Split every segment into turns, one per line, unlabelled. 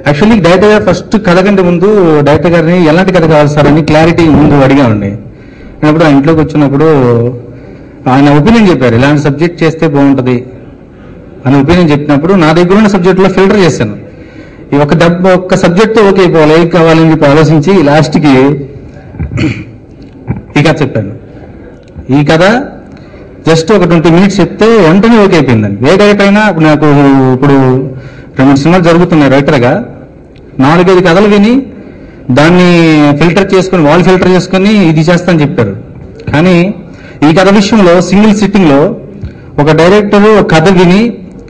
Actually director గారు first కథ కంటే ముందు డైరెక్టర్ గారిని ఎలాంటి కథ కావాలి సార్ అని క్లారిటీ ముందు అడిగామండి. అప్పుడు ఆ ఇంట్లోకి వచ్చినప్పుడు ఆయన ఒపీనియన్ చెప్పారు, ఇలాంటి సబ్జెక్ట్ చేస్తే బాగుంటుంది అని ఒపీనియన్ చెప్పినప్పుడు నా దగ్గర ఉన్న సబ్జెక్టులో ఫిల్టర్ చేశాను. ఈ ఒక్క సబ్జెక్ట్తో ఓకే అయిపోవాలి, ఏం కావాలని చెప్పి ఆలోచించి లాస్ట్కి ఈ కథ చెప్పాను. ఈ కథ జస్ట్ ఒక 20 minutes చెప్తే వెంటనే ఓకే అయిపోయిందండి. ఏ డైరెక్టర్ అయినా నాకు ఇప్పుడు 2 సినిమాలు జరుగుతున్నాయి రైటర్గా, 4-5 కథలు విని దాన్ని ఫిల్టర్ చేసుకుని వాళ్ళు ఫిల్టర్ చేసుకుని ఇది చేస్తానని చెప్పారు. కానీ ఈ కథ విషయంలో సింగిల్ సిట్టింగ్ లో ఒక డైరెక్టర్ కథ విని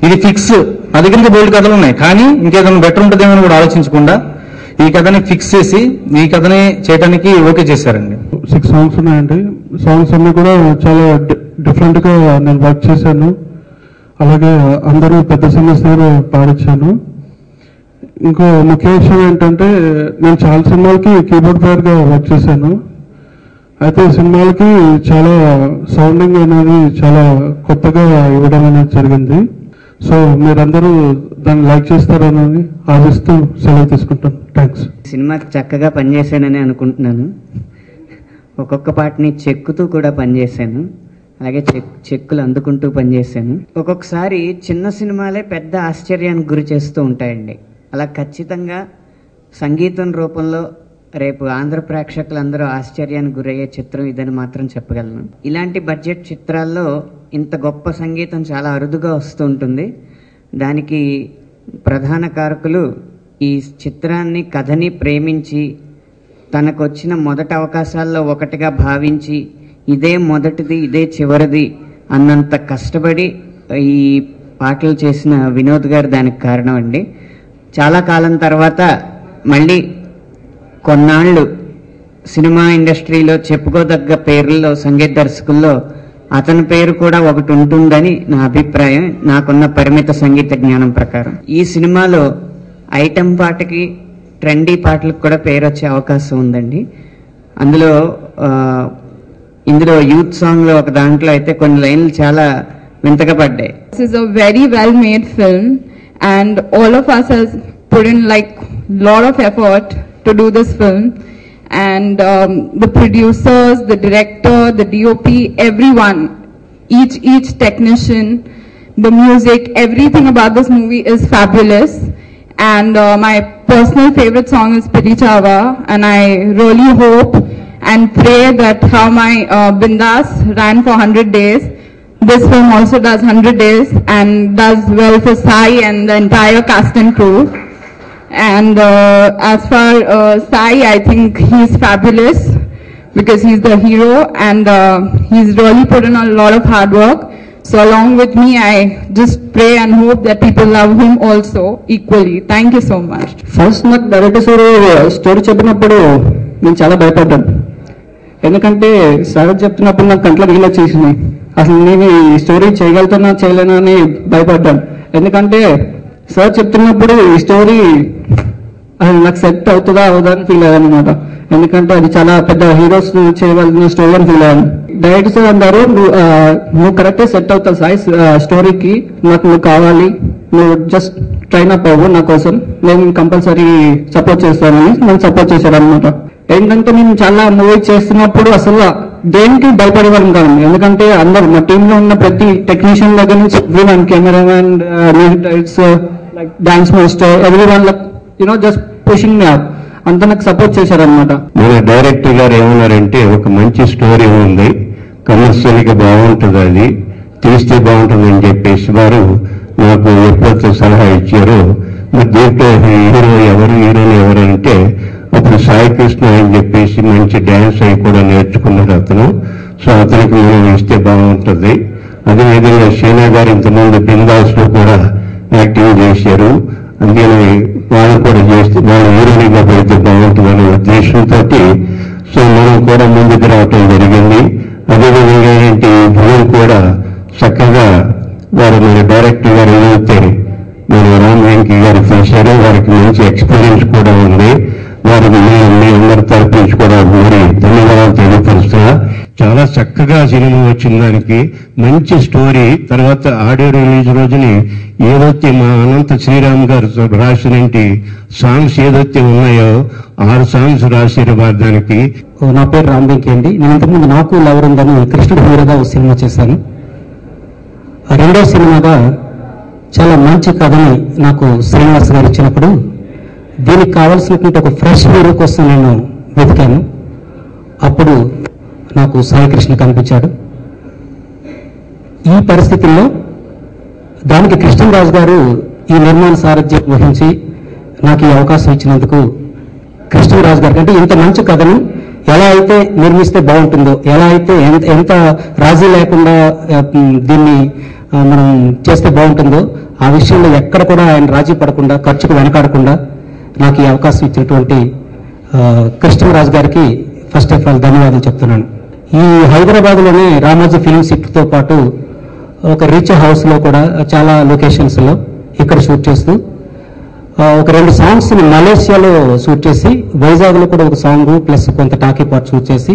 ఇది ఫిక్స్, నా దగ్గర బోల్డ్ కథలు ఉన్నాయి కానీ ఇంకేదైనా బెటర్ ఉంటుందేమో కూడా ఆలోచించకుండా ఈ కథని ఫిక్స్ చేసి ఈ కథని చేయడానికి ఓకే చేశారండి.
6 songs ఉన్నాయండి. సాంగ్స్ అన్ని కూడా చాలా డిఫరెంట్ గా నేను వర్క్ చేశాను. అలాగే అందరూ పెద్ద సింగర్స్ పాడించాను. ఇంకో ముఖ్య విషయం ఏంటంటే నేను చాలా సినిమాలకి కీబోర్డ్ ప్లేయర్ గా వర్క్ చేశాను. అయితే సినిమాలకి చాలా సౌండింగ్ అనేది చాలా కొత్తగా ఇవ్వడం అనేది జరిగింది. సో మీరందరూ దాన్ని లైక్ చేస్తారని ఆశిస్తూ సెలవు తీసుకుంటాను. థ్యాంక్స్.
సినిమాకి చక్కగా పనిచేశానని అనుకుంటున్నాను. ఒక్కొక్క పాటని చెక్కుతూ కూడా పనిచేశాను, అలాగే చెక్కులు అందుకుంటూ పనిచేశాను. ఒక్కొక్కసారి చిన్న సినిమాలే పెద్ద ఆశ్చర్యానికి గురి చేస్తూ ఉంటాయండి. అలా ఖచ్చితంగా సంగీతం రూపంలో రేపు ఆంధ్ర ప్రేక్షకులందరూ ఆశ్చర్యానికి గురయ్యే చిత్రం ఇదని మాత్రం చెప్పగలను. ఇలాంటి బడ్జెట్ చిత్రాల్లో ఇంత గొప్ప సంగీతం చాలా అరుదుగా వస్తూ ఉంటుంది. దానికి ప్రధాన కారకులు ఈ చిత్రాన్ని కథని ప్రేమించి తనకు వచ్చిన మొదటి అవకాశాల్లో ఒకటిగా భావించి ఇదే మొదటిది ఇదే చివరిది అన్నంత కష్టపడి ఈ పాటలు చేసిన వినోద్ గారు దానికి కారణం అండి. చాలా కాలం తర్వాత మళ్ళీ కొన్నాళ్ళు సినిమా ఇండస్ట్రీలో చెప్పుకోదగ్గ పేర్లలో సంగీత దర్శకుల్లో అతని పేరు కూడా ఒకటి ఉంటుందని నా అభిప్రాయం, నాకున్న పరిమిత సంగీత జ్ఞానం ప్రకారం. ఈ సినిమాలో ఐటెం పాటకి ట్రెండీ పాటలకు కూడా పేరు వచ్చే అవకాశం ఉందండి. ఇందులో యూత్ సాంగ్ లో ఒక దాంట్లో అయితే కొన్ని లైన్లు చాలా వింతగా పడ్డాయి.
This is a very well made film and all of us has put in like lot of effort to do this film, and the producers, the director, the DOP, everyone, each technician, the music, everything about this movie is fabulous. And my personal favorite song is Piri Chava, and I really hope and pray that how my Bindas ran for 100 days, this film also does 100 days and does well for Sai and the entire cast and crew. And as for Sai, I think he's fabulous because he's the hero, and he's really put in a lot of hard work. So along with me, I just pray and hope that people love him also equally. Thank you so much.
First నాకు director sir story చెప్పినప్పుడు నేను చాలా భయపడ్డాను. ఎందుకంటే sir చెప్తున్నప్పుడు నాకు కంట్లో నీళ్ళు వచ్చేసినాయి. అసలు నేను ఈ స్టోరీ చేయగలుగుతున్నా చేయలేనా అని భయపడ్డాను. ఎందుకంటే సార్ చెప్తున్నప్పుడు ఈ స్టోరీ అది నాకు సెట్ అవుతుందా అవుదా అని ఫీల్ అయ్యాను అనమాట. ఎందుకంటే అది చాలా పెద్ద హీరోస్ చేయవలసిన స్టోరీ అని ఫీల్ అయ్యాను. డైరెక్టర్ సార్ అన్నారు, నువ్వు కరెక్టే సెట్ అవుతావు సాయి స్టోరీకి, నాకు నువ్వు కావాలి, నువ్వు జస్ట్ ట్రైన్ అప్ అవ్వు నా కోసం, నేను కంపల్సరీ సపోర్ట్ చేస్తానని నన్ను సపోర్ట్ చేశారు అనమాట. ఏంటంటే నేను చాలా మూవీ చేస్తున్నప్పుడు అసలు దేనికి భయపడేవాళ్ళం కాదు. ఎందుకంటే అందరు మా టీంలో ఉన్న ప్రతి టెక్నీషియన్ దగ్గర నుంచి everyone, cameraman, music directors, like dance master, everyone just pushing me up, అంతా నాకు సపోర్ట్ చేశారనమాట.
మన డైరెక్టర్ గారు ఏమన్నారంటే ఒక మంచి స్టోరీ ఉంది, కమర్షియల్ గా బాగుంటుంది, అది తీస్తే బాగుంటుంది అని చెప్పేసి వారు నాకు ఎప్పుడైతే సలహా ఇచ్చారో, మరి దీంట్లో హీరో ఎవరు హీరోయిన్ ఎవరు అంటే అప్పుడు సాయి కృష్ణ అని చెప్పేసి మంచి డ్యాన్స్ అయి కూడా నేర్చుకున్నారు అతను. సో అతనికి మనం ఇస్తే బాగుంటుంది. అదేవిధంగా షీనా గారు ఇంతకుముందు బిందాస్ లో కూడా యాక్టింగ్ చేశారు, అందుకని వాళ్ళు కూడా చేస్తే వాళ్ళు హీరోయిన్ గా పెడితే బాగుంటుందనే ఉద్దేశంతో సో మనం కూడా ముందుకు రావటం జరిగింది. అదేవిధంగా ఏంటి భూమి కూడా చక్కగా వారు మన డైరెక్టర్ గారు ఏదైతే మన రామ్ వెంకీ గారు చేశారో వారికి మంచి ఎక్స్పీరియన్స్ కూడా ఉంది. వారికి మీ అందరి తరపు నుంచి కూడా మరి ధన్యవాదాలు తెలియపరుస్తున్నా. చాలా చక్కగా సినిమా వచ్చిన దానికి మంచి స్టోరీ. తర్వాత ఆడియో రిలీజ్ రోజుని ఏదైతే మా అనంత శ్రీరామ్ గారు రాసినటువంటి సాంగ్స్ ఏదైతే ఉన్నాయో 6 సాంగ్స్ రాశారు దానికి.
నా పేరు రామ్ వెంకీ అండి. నేను ఇంతకుముందు నాకు లవర్ ఉందని కృష్ణుడు హీరోగా ఒక సినిమా చేశాను. రెండో సినిమాగా చాలా మంచి కథని నాకు శ్రీనివాస్ గారు ఇచ్చినప్పుడు దీనికి కావాల్సినటువంటి ఒక ఫ్రెష్ హీరో కోసం నేను వెతికాను. అప్పుడు నాకు సాయి కృష్ణ కనిపించాడు. ఈ పరిస్థితుల్లో దానికి కృష్ణరాజు గారు ఈ నిర్మాణ సారథ్యం వహించి నాకు ఈ అవకాశం ఇచ్చినందుకు కృష్ణరాజు గారికి, అంటే ఇంత మంచి కథను ఎలా అయితే నిర్మిస్తే బాగుంటుందో, ఎలా అయితే ఎంత రాజీ లేకుండా దీన్ని మనం చేస్తే బాగుంటుందో ఆ విషయంలో ఎక్కడ కూడా ఆయన రాజీ పడకుండా, ఖర్చుకు వెనకాడకుండా నాకు ఈ అవకాశం ఇచ్చినటువంటి కృష్ణరాజు గారికి ఫస్ట్ ఆఫ్ ఆల్ ధన్యవాదాలు చెప్తున్నాను. ఈ హైదరాబాద్లోనే రామోజీ ఫిల్మ్ సిటీతో పాటు ఒక రీచ్ హౌస్లో కూడా చాలా లొకేషన్స్లో ఇక్కడ షూట్ చేస్తూ ఒక 2 సాంగ్స్ని మలేషియాలో షూట్ చేసి, వైజాగ్లో కూడా ఒక సాంగ్ ప్లస్ కొంత టాకీ పార్ట్ షూట్ చేసి